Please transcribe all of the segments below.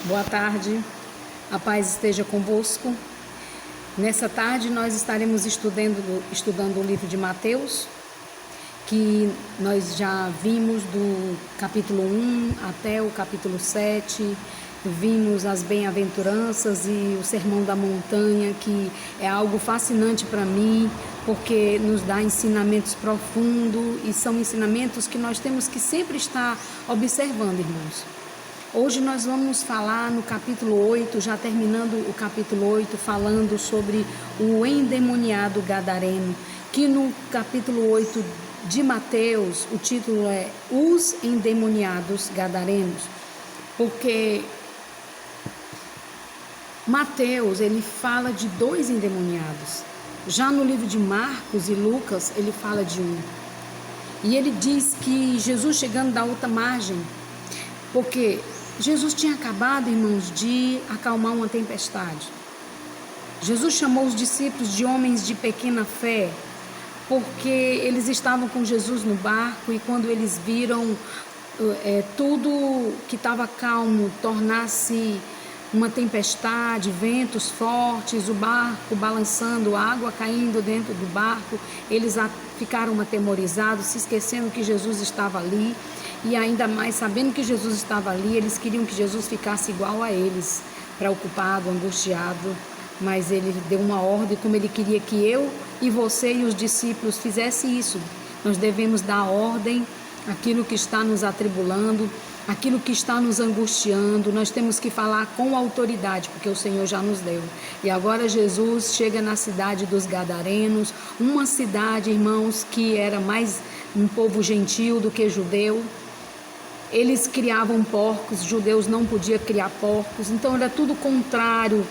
Boa tarde, a paz esteja convosco. Nessa tarde nós estaremos estudando o livro de Mateus, que nós já vimos do capítulo 1 até o capítulo 7, vimos as bem-aventuranças e o sermão da montanha, que é algo fascinante para mim, porque nos dá ensinamentos profundos e são ensinamentos que nós temos que sempre estar observando, irmãos. Hoje nós vamos falar no capítulo 8, já terminando o capítulo 8, falando sobre o endemoniado gadareno, que no capítulo 8 de Mateus, o título é Os Endemoniados Gadarenos, porque Mateus, ele fala de 2 endemoniados. Já no livro de Marcos e Lucas, ele fala de um. E ele diz que Jesus chegando da outra margem, porque Jesus tinha acabado, irmãos, de acalmar uma tempestade. Jesus chamou os discípulos de homens de pequena fé, porque eles estavam com Jesus no barco e quando eles viram tudo que estava calmo tornar-se uma tempestade, ventos fortes, o barco balançando, água caindo dentro do barco, eles ficaram atemorizados, se esquecendo que Jesus estava ali. E ainda mais, sabendo que Jesus estava ali, eles queriam que Jesus ficasse igual a eles, preocupado, angustiado. Mas ele deu uma ordem, como ele queria que eu e você e os discípulos fizessem isso. Nós devemos dar ordem àquilo que está nos atribulando, aquilo que está nos angustiando. Nós temos que falar com autoridade, porque o Senhor já nos deu. E agora Jesus chega na cidade dos Gadarenos, uma cidade, irmãos, que era mais um povo gentil do que judeu. Eles criavam porcos, judeus não podiam criar porcos, então era tudo contrário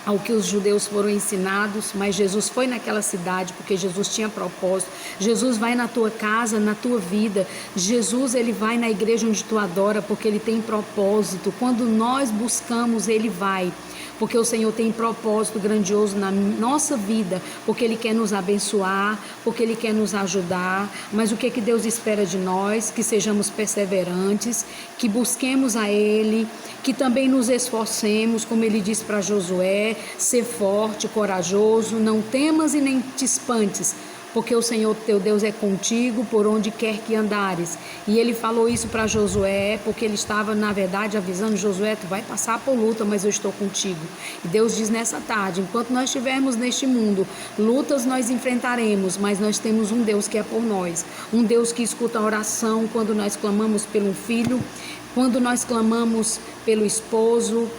ao que os judeus foram ensinados, mas Jesus foi naquela cidade porque Jesus tinha propósito. Jesus vai na tua casa, na tua vida. Jesus, ele vai na igreja onde tu adora porque ele tem propósito. Quando nós buscamos, ele vai. Porque o Senhor tem propósito grandioso na nossa vida, porque Ele quer nos abençoar, porque Ele quer nos ajudar. Mas o que Deus espera de nós? Que sejamos perseverantes, que busquemos a Ele, que também nos esforcemos, como Ele disse para Josué, ser forte, corajoso, não temas e nem te espantes, porque o Senhor teu Deus é contigo por onde quer que andares. E ele falou isso para Josué, porque ele estava, na verdade, avisando Josué, tu vai passar por luta, mas eu estou contigo. E Deus diz nessa tarde, enquanto nós estivermos neste mundo, lutas nós enfrentaremos, mas nós temos um Deus que é por nós. Um Deus que escuta a oração quando nós clamamos pelo filho, quando nós clamamos pelo esposo,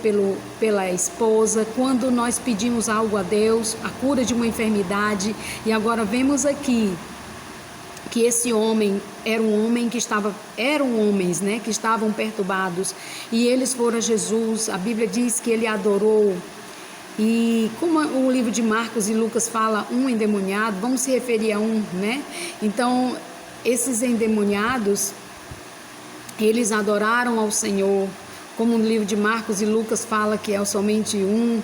pela esposa, quando nós pedimos algo a Deus, a cura de uma enfermidade. E agora vemos aqui que esse homem eram homens, né, que estavam perturbados, e eles foram a Jesus. A Bíblia diz que ele adorou. E como o livro de Marcos e Lucas fala um endemoniado, vamos se referir a um, né? Então, esses endemoniados, eles adoraram ao Senhor, como no livro de Marcos e Lucas fala que é somente um.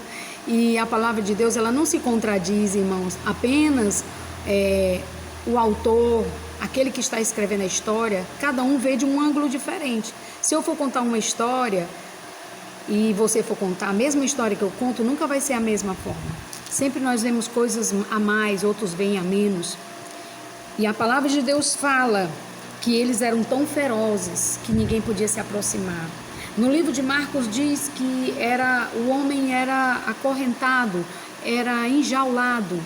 E a palavra de Deus, ela não se contradiz, irmãos. Apenas o autor, aquele que está escrevendo a história, cada um vê de um ângulo diferente. Se eu for contar uma história e você for contar a mesma história que eu conto, nunca vai ser a mesma forma. Sempre nós vemos coisas a mais, outros veem a menos. E a palavra de Deus fala que eles eram tão ferozes que ninguém podia se aproximar. No livro de Marcos diz que o homem era acorrentado, era enjaulado.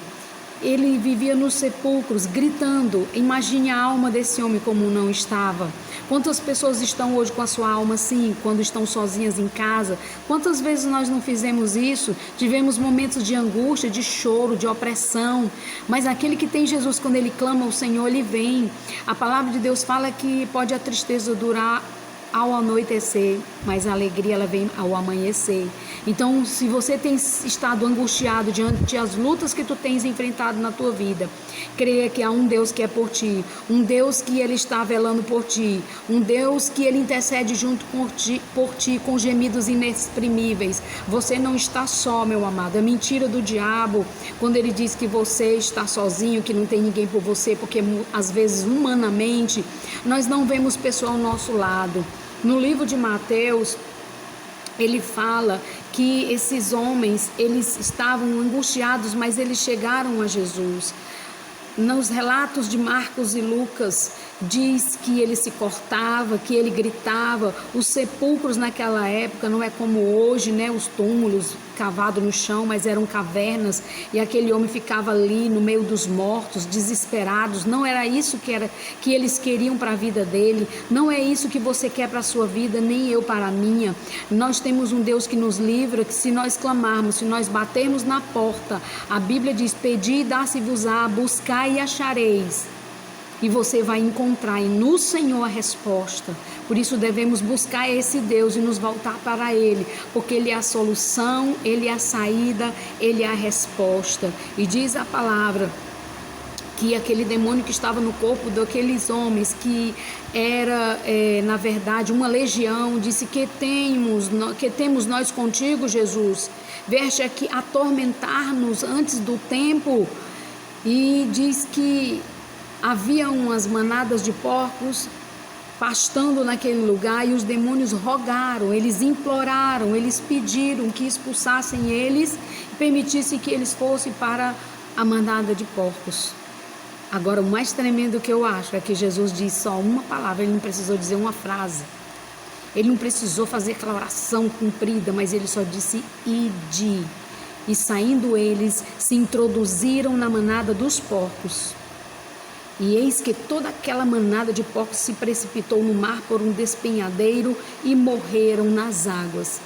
Ele vivia nos sepulcros, gritando. Imagine a alma desse homem como não estava. Quantas pessoas estão hoje com a sua alma assim, quando estão sozinhas em casa? Quantas vezes nós não fizemos isso? Tivemos momentos de angústia, de choro, de opressão. Mas aquele que tem Jesus, quando ele clama ao Senhor, ele vem. A palavra de Deus fala que pode a tristeza durar ao anoitecer, mas a alegria ela vem ao amanhecer. Então, se você tem estado angustiado diante das lutas que tu tens enfrentado na tua vida, creia que há um Deus que é por ti, um Deus que ele está velando por ti, um Deus que ele intercede junto por ti com gemidos inexprimíveis. Você não está só, meu amado. É mentira do diabo quando ele diz que você está sozinho, que não tem ninguém por você, porque às vezes humanamente nós não vemos pessoa ao nosso lado. No livro de Mateus, ele fala que esses homens, eles estavam angustiados, mas eles chegaram a Jesus. Nos relatos de Marcos e Lucas, diz que ele se cortava, que ele gritava. Os sepulcros naquela época não é como hoje, né? Os túmulos cavados no chão, mas eram cavernas, e aquele homem ficava ali no meio dos mortos, desesperados. Não era isso que eles queriam para a vida dele. Não é isso que você quer para a sua vida, nem eu para a minha. Nós temos um Deus que nos livra, que se nós clamarmos, se nós batermos na porta, a Bíblia diz: pedi e dá-se-vos-á, buscai e achareis. E você vai encontrar no Senhor a resposta. Por isso devemos buscar esse Deus e nos voltar para Ele, porque Ele é a solução, Ele é a saída, Ele é a resposta. E diz a palavra que aquele demônio que estava no corpo daqueles homens, que era na verdade uma legião, disse: que temos nós contigo, Jesus? Vieste aqui atormentar-nos antes do tempo. E diz que havia umas manadas de porcos pastando naquele lugar, e os demônios rogaram, eles imploraram, eles pediram que expulsassem eles e permitissem que eles fossem para a manada de porcos. Agora, o mais tremendo que eu acho é que Jesus disse só uma palavra, ele não precisou dizer uma frase, ele não precisou fazer aquela oração comprida, mas ele só disse: ide. E saindo eles, se introduziram na manada dos porcos. E eis que toda aquela manada de porcos se precipitou no mar por um despenhadeiro e morreram nas águas.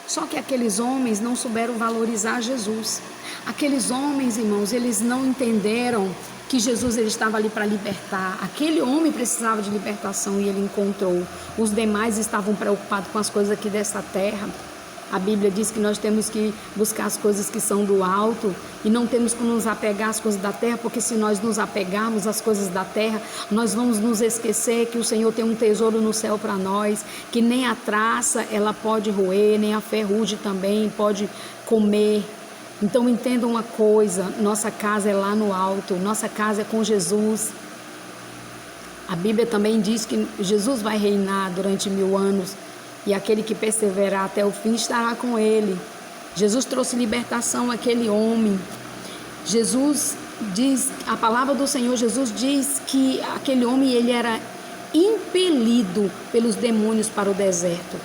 Só que aqueles homens não souberam valorizar Jesus. Aqueles homens, irmãos, eles não entenderam que Jesus ele estava ali para libertar. Aquele homem precisava de libertação e ele encontrou. Os demais estavam preocupados com as coisas aqui dessa terra. A Bíblia diz que nós temos que buscar as coisas que são do alto e não temos que nos apegar às coisas da terra, porque se nós nos apegarmos às coisas da terra, nós vamos nos esquecer que o Senhor tem um tesouro no céu para nós, que nem a traça ela pode roer, nem a ferrugem também pode comer. Então entenda uma coisa: nossa casa é lá no alto, nossa casa é com Jesus. A Bíblia também diz que Jesus vai reinar durante 1000 anos. E aquele que perseverar até o fim estará com ele. Jesus trouxe libertação àquele homem. Jesus diz, a palavra do Senhor, Jesus diz que aquele homem ele era impelido pelos demônios para o deserto.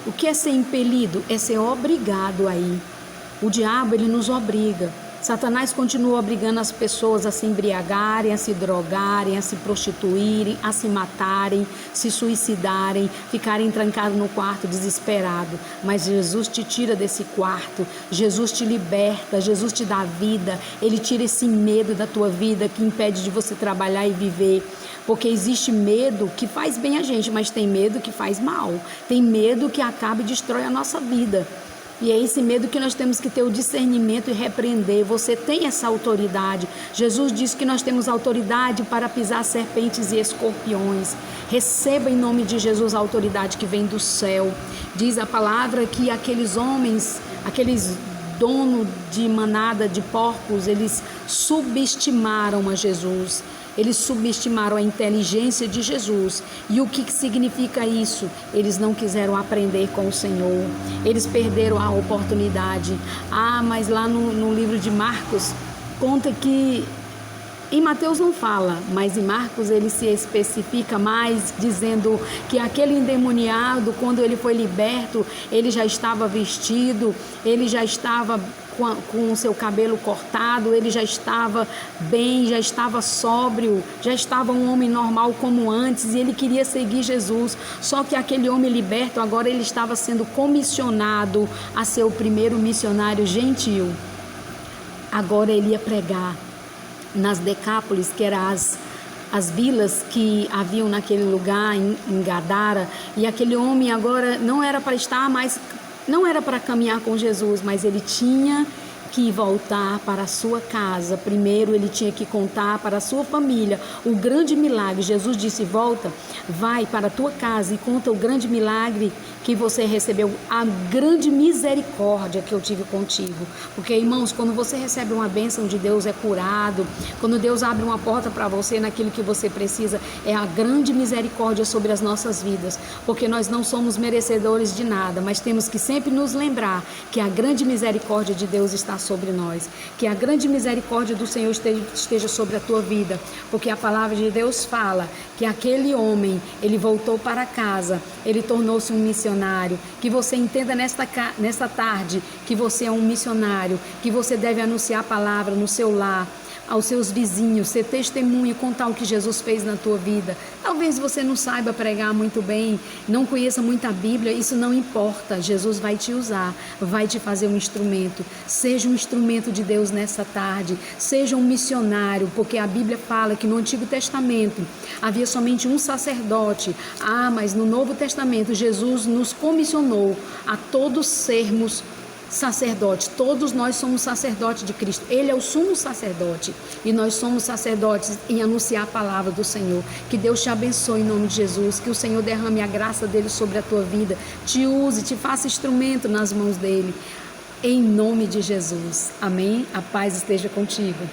O que é ser impelido? É ser obrigado a ir. O diabo ele nos obriga. Satanás continua obrigando as pessoas a se embriagarem, a se drogarem, a se prostituírem, a se matarem, se suicidarem, ficarem trancados no quarto desesperado. Mas Jesus te tira desse quarto, Jesus te liberta, Jesus te dá vida, Ele tira esse medo da tua vida que impede de você trabalhar e viver. Porque existe medo que faz bem a gente, mas tem medo que faz mal. Tem medo que acaba e destrói a nossa vida. E é esse medo que nós temos que ter o discernimento e repreender. Você tem essa autoridade. Jesus disse que nós temos autoridade para pisar serpentes e escorpiões. Receba em nome de Jesus a autoridade que vem do céu. Diz a palavra que aqueles homens, aqueles donos de manada de porcos, eles subestimaram a Jesus. Eles subestimaram a inteligência de Jesus. E o que significa isso? Eles não quiseram aprender com o Senhor. Eles perderam a oportunidade. Mas lá no livro de Marcos, conta que... Em Mateus não fala, mas em Marcos ele se especifica mais, dizendo que aquele endemoniado, quando ele foi liberto, ele já estava vestido, ele já estava com o seu cabelo cortado, ele já estava bem, já estava sóbrio, já estava um homem normal como antes, e ele queria seguir Jesus. Só que aquele homem liberto, agora ele estava sendo comissionado a ser o primeiro missionário gentil. Agora ele ia pregar nas Decápolis, que eram as vilas que haviam naquele lugar, em Gadara, e aquele homem agora não era para estar mais, não era para caminhar com Jesus, mas ele tinha que voltar para a sua casa. Primeiro ele tinha que contar para a sua família o grande milagre. Jesus disse: volta, vai para a tua casa e conta o grande milagre que você recebeu, a grande misericórdia que eu tive contigo. Porque, irmãos, quando você recebe uma bênção de Deus, é curado. Quando Deus abre uma porta para você naquilo que você precisa, é a grande misericórdia sobre as nossas vidas. Porque nós não somos merecedores de nada, mas temos que sempre nos lembrar que a grande misericórdia de Deus está sobre nós. Que a grande misericórdia do Senhor esteja sobre a tua vida. Porque a palavra de Deus fala que aquele homem, ele voltou para casa, ele tornou-se um missionário. Que você entenda nesta tarde que você é um missionário, que você deve anunciar a palavra no seu lar, aos seus vizinhos, ser testemunho, contar o que Jesus fez na tua vida. Talvez você não saiba pregar muito bem, não conheça muito a Bíblia, isso não importa. Jesus vai te usar, vai te fazer um instrumento. Seja um instrumento de Deus nessa tarde, seja um missionário, porque a Bíblia fala que no Antigo Testamento havia somente um sacerdote. Mas no Novo Testamento Jesus nos comissionou a todos sermos sacerdotes. Todos nós somos sacerdotes de Cristo. Ele é o sumo sacerdote e nós somos sacerdotes em anunciar a palavra do Senhor. Que Deus te abençoe em nome de Jesus, que o Senhor derrame a graça dele sobre a tua vida, te use, te faça instrumento nas mãos dele, em nome de Jesus. Amém? A paz esteja contigo.